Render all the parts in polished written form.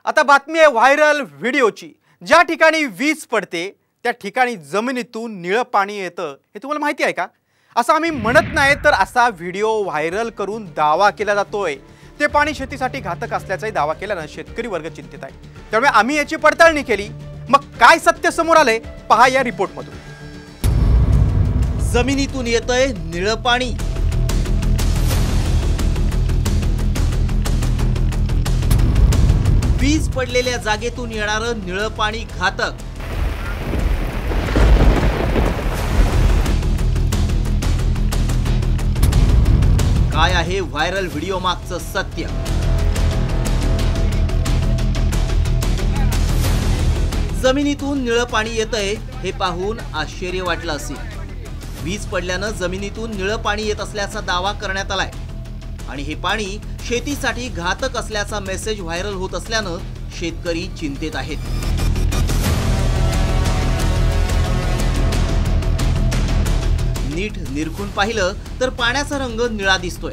आता बातमी आहे व्हायरल व्हिडिओची। ज्या ठिकाणी वीज पडते त्या ठिकाणी जमिनीतून निळं पाणी येतं हे तुम्हाला माहिती आहे का? असं आम्ही म्हणत नाही, तर असा व्हिडिओ व्हायरल करून दावा केला जातोय। ते पाणी शेतीसाठी घातक असल्याचाही दावा केल्यानं शेतकरी वर्ग चिंतित आहे। त्यामुळे आम्ही याची पडताळणी केली। मग काय सत्य समोर आले पहा या रिपोर्टमधून। जमिनीतून येतंय निळं पाणी। वीज पडलेल्या जागेतून येणारं निळं पाणी घातक। काय आहे व्हायरल व्हिडिओ मागचं सत्य? जमिनीतून निळं पाणी येतंय हे पाहून आश्चर्य वाटलं असेल। वीज पडल्यानं जमिनीतून निळं पाणी येत असल्याचा दावा करण्यात आलाय आणि हे पाणी शेतीसाठी घातक असल्याचा मेसेज व्हायरल होत असल्यानं शेतकरी चिंतेत आहेत। नीट निरखून पाहिलं तर पाण्याचा रंग निळा दिसतोय।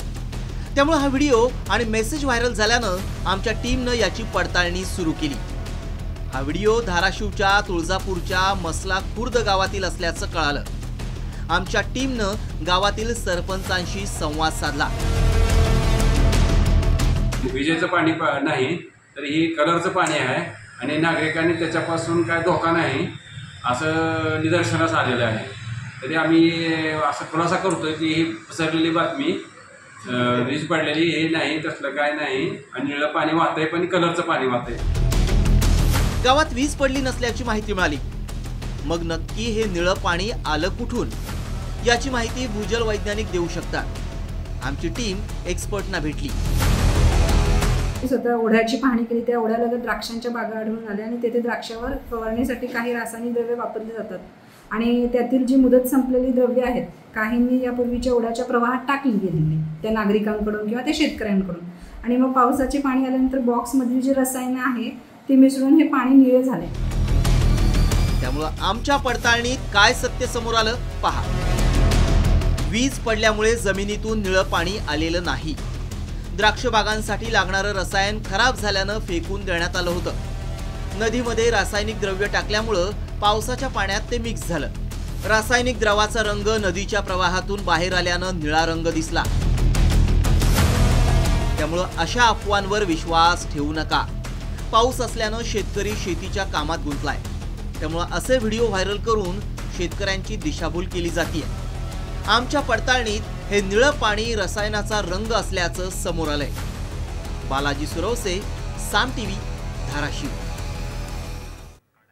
त्यामुळे हा व्हिडिओ आणि मेसेज व्हायरल झाल्यानं आमच्या टीमनं याची पडताळणी सुरू केली। हा व्हिडिओ धाराशिवच्या तुळजापूरच्या मसला खुर्द गावातील असल्याचं कळालं। आमच्या टीमनं गावातील सरपंचांशी संवाद साधला। विजेचं पाणी नाही तर ही कलरचं पाणी आहे आणि नागरिकांनी त्याच्यापासून काय धोका नाही असं निदर्शनास आलेलं आहे। तरी आम्ही असं खुलासा करतोय की ही पसरलेली बातमी वीज पडलेली हे नाही, तसलं काय नाही आणि निळं पाणी वाहतंय पण कलरचं पाणी वाहतंय। गावात वीज पडली नसल्याची माहिती मिळाली। मग नक्की हे निळं पाणी आलं कुठून याची माहिती भूजल वैज्ञानिक देऊ शकतात। आमची टीम एक्सपर्टना भेटली। स्वतः ओढ्याची पाहणी केली। त्या ओढ्यालगत द्राक्षांच्या बागा आढळून आल्या आणि तेथे द्राक्षावर फवारणीसाठी काही रासायनिक द्रव्ये वापरली जातात आणि त्यातील जी मुदत संपलेली द्रव्ये आहेत काहींनी यापूर्वीच्या ओढ्याच्या प्रवाहात टाकली गेलेली त्या नागरिकांकडून किंवा त्या शेतकऱ्यांकडून। आणि मग पावसाचे पाणी आल्यानंतर बॉक्समधली जी रसायनं आहे ती मिसळून हे पाणी निळे झाले। त्यामुळे आमच्या पडताळणीत काय सत्य समोर आलं पहा। वीज पडल्यामुळे जमिनीतून निळं पाणी आलेलं नाही। द्राक्ष बागांसाठी लागणारं रसायन खराब झाल्यानं फेकून देण्यात आलं होतं। नदीमध्ये रासायनिक द्रव्य टाकल्यामुळं पावसाच्या पाण्यात ते मिक्स झालं। रासायनिक द्रवाचा रंग नदीच्या प्रवाहातून बाहेर आल्यानं निळा रंग दिसला। त्यामुळं अशा अफवांवर विश्वास ठेवू नका। पाऊस असल्यानं शेतकरी शेतीच्या कामात गुंतलाय। त्यामुळं असे व्हिडिओ व्हायरल करून शेतकऱ्यांची दिशाभूल केली जाते। आमच्या पडताळणीत हे निळं पाणी रसायनाचा रंग असल्याचं समोर आलंय। बालाजी सुरवसे, साम टीव्ही, धाराशिव।